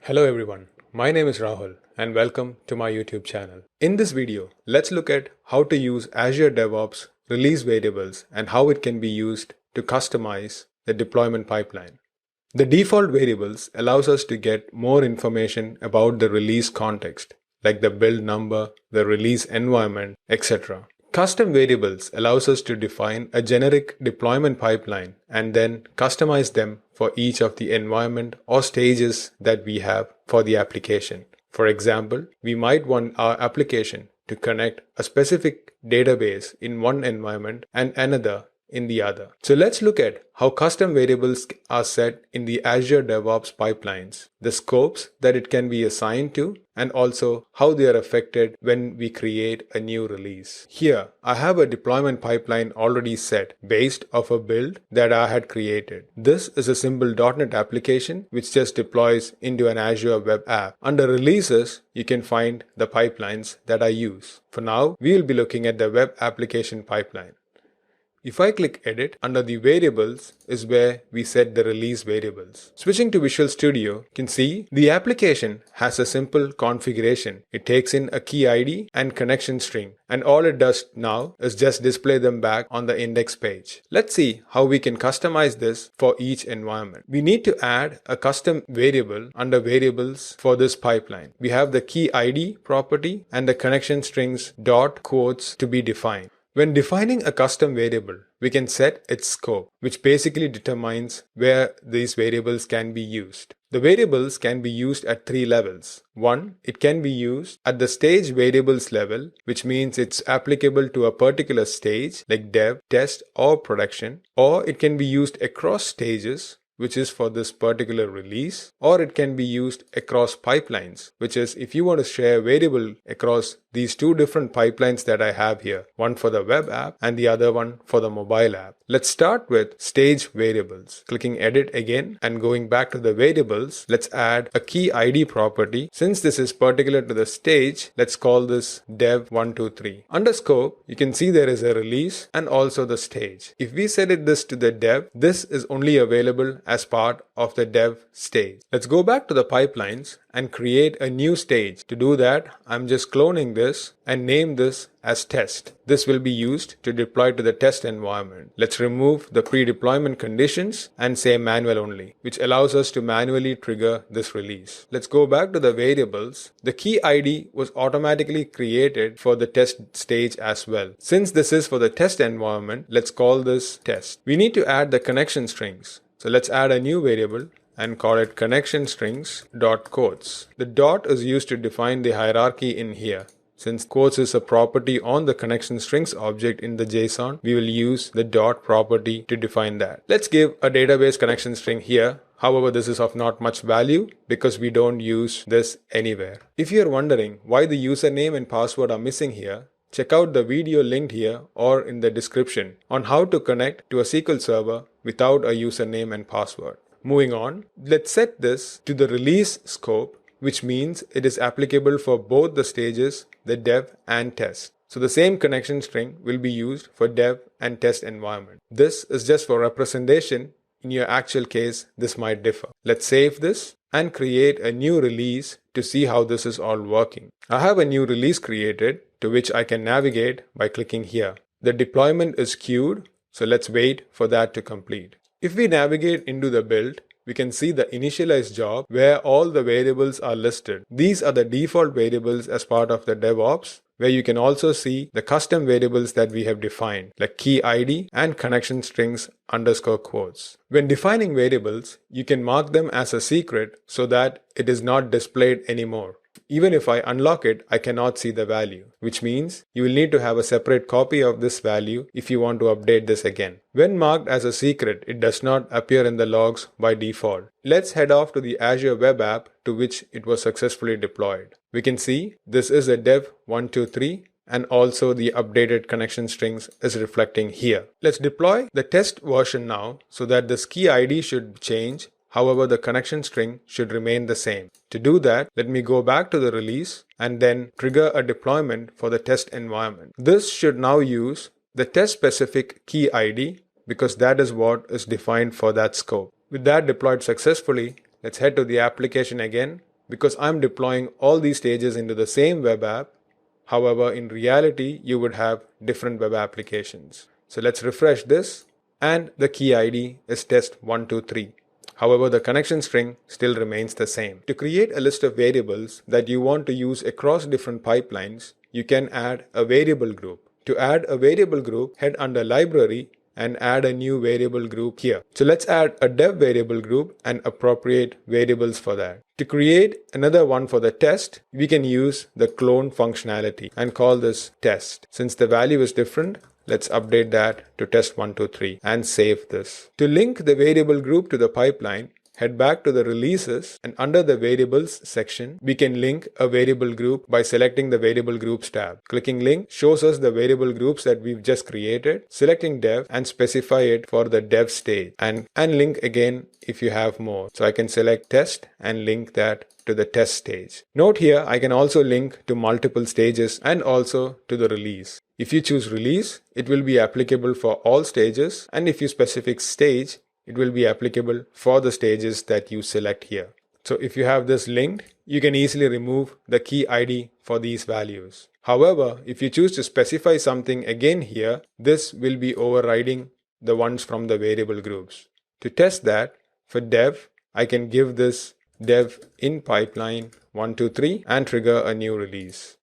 Hello everyone, my name is Rahul and welcome to my YouTube channel. In this video, let's look at how to use Azure DevOps release variables and how it can be used to customize the deployment pipeline. The default variables allows us to get more information about the release context, like the build number, the release environment, etc. Custom variables allows us to define a generic deployment pipeline and then customize them for each of the environment or stages that we have for the application. For example, we might want our application to connect a specific database in one environment and another in the other. So let's look at how custom variables are set in the Azure DevOps pipelines, the scopes that it can be assigned to, and also how they are affected when we create a new release. Here, I have a deployment pipeline already set based off a build that I had created. This is a simple .NET application which just deploys into an Azure web app. Under releases, you can find the pipelines that I use. For now, we will be looking at the web application pipeline. If I click Edit, under the Variables is where we set the release variables. Switching to Visual Studio, you can see the application has a simple configuration. It takes in a key ID and connection string, and all it does now is just display them back on the index page. Let's see how we can customize this for each environment. We need to add a custom variable under Variables for this pipeline. We have the key ID property and the connection strings dot quotes to be defined. When defining a custom variable, we can set its scope, which basically determines where these variables can be used. The variables can be used at three levels. One, it can be used at the stage variables level, which means it's applicable to a particular stage like dev, test, or production, or it can be used across stages, which is for this particular release, or it can be used across pipelines, which is if you want to share variable across these two different pipelines that I have here, one for the web app and the other one for the mobile app. Let's start with stage variables. Clicking Edit again and going back to the variables, let's add a key ID property. Since this is particular to the stage, let's call this dev123. Under scope, you can see there is a release and also the stage. If we set this to the dev, this is only available as part of the dev stage. Let's go back to the pipelines and create a new stage. To do that, I'm just cloning this and name this as test. This will be used to deploy to the test environment. Let's remove the pre-deployment conditions and say manual only, which allows us to manually trigger this release. Let's go back to the variables. The key ID was automatically created for the test stage as well. Since this is for the test environment, let's call this test. We need to add the connection strings. So let's add a new variable and call it connection strings dot quotes. The dot is used to define the hierarchy in here. Since quotes is a property on the connection strings object in the JSON, we will use the dot property to define that. Let's give a database connection string here. However, this is of not much value because we don't use this anywhere. If you're wondering why the username and password are missing here, check out the video linked here or in the description on how to connect to a SQL server without a username and password. Moving on, let's set this to the release scope, which means it is applicable for both the stages, the dev and test. So the same connection string will be used for dev and test environment. This is just for representation. In your actual case, this might differ. Let's save this and create a new release to see how this is all working. I have a new release created to which I can navigate by clicking here. The deployment is queued, so let's wait for that to complete. If we navigate into the build, we can see the initialize job where all the variables are listed. These are the default variables as part of the DevOps, where you can also see the custom variables that we have defined, like key ID and connection strings underscore quotes. When defining variables, you can mark them as a secret so that it is not displayed anymore. Even if I unlock it, I cannot see the value, which means you will need to have a separate copy of this value if you want to update this again. When marked as a secret, it does not appear in the logs by default. Let's head off to the Azure web app to which it was successfully deployed. We can see this is a dev123 and also the updated connection strings is reflecting here. Let's deploy the test version now so that this key ID should change. However, the connection string should remain the same. To do that, let me go back to the release and then trigger a deployment for the test environment. This should now use the test specific key ID because that is what is defined for that scope. With that deployed successfully, let's head to the application again because I'm deploying all these stages into the same web app. However, in reality, you would have different web applications. So let's refresh this, and the key ID is test123. However, the connection string still remains the same. To create a list of variables that you want to use across different pipelines, you can add a variable group. To add a variable group, head under Library and add a new variable group here. So let's add a dev variable group and appropriate variables for that. To create another one for the test, we can use the clone functionality and call this test. Since the value is different, let's update that to test123 and save this. To link the variable group to the pipeline, head back to the releases, and under the variables section, we can link a variable group by selecting the variable groups tab. Clicking link shows us the variable groups that we've just created, selecting dev and specify it for the dev stage, and link again if you have more. So I can select test and link that to the test stage. Note here, I can also link to multiple stages and also to the release. If you choose release, it will be applicable for all stages, and if you specify stage, it will be applicable for the stages that you select here. So if you have this linked, you can easily remove the key ID for these values. However, if you choose to specify something again here, this will be overriding the ones from the variable groups. To test that, for dev, I can give this dev in pipeline 123 and trigger a new release.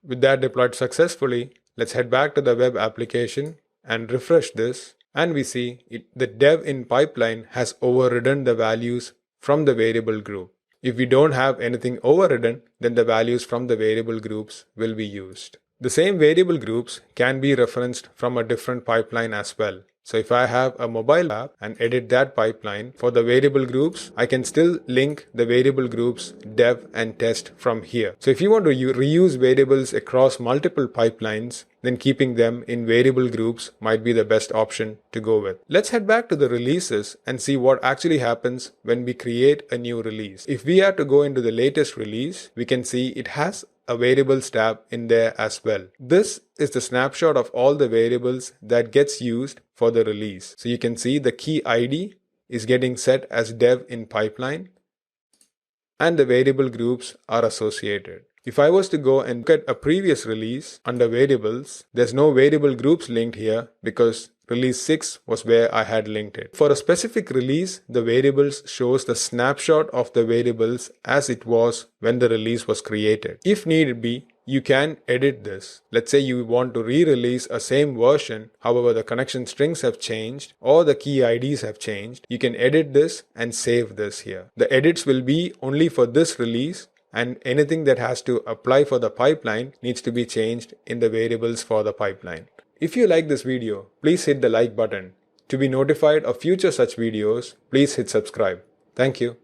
With that deployed successfully, let's head back to the web application and refresh this. And we see the dev in pipeline has overridden the values from the variable group. If we don't have anything overridden, then the values from the variable groups will be used. The same variable groups can be referenced from a different pipeline as well. So if I have a mobile app and edit that pipeline for the variable groups, I can still link the variable groups dev and test from here. So if you want to reuse variables across multiple pipelines, then keeping them in variable groups might be the best option to go with. Let's head back to the releases and see what actually happens when we create a new release. If we are to go into the latest release, we can see it has a variables tab in there as well. This is the snapshot of all the variables that gets used for the release. So you can see the key ID is getting set as dev in pipeline, and the variable groups are associated. If I was to go and look at a previous release under variables, there's no variable groups linked here because release 6 was where I had linked it. For a specific release, the variables shows the snapshot of the variables as it was when the release was created. If need be, you can edit this. Let's say you want to re-release a same version, however the connection strings have changed or the key IDs have changed. You can edit this and save this here. The edits will be only for this release, and anything that has to apply for the pipeline needs to be changed in the variables for the pipeline. If you like this video, please hit the like button. To be notified of future such videos, please hit subscribe. Thank you.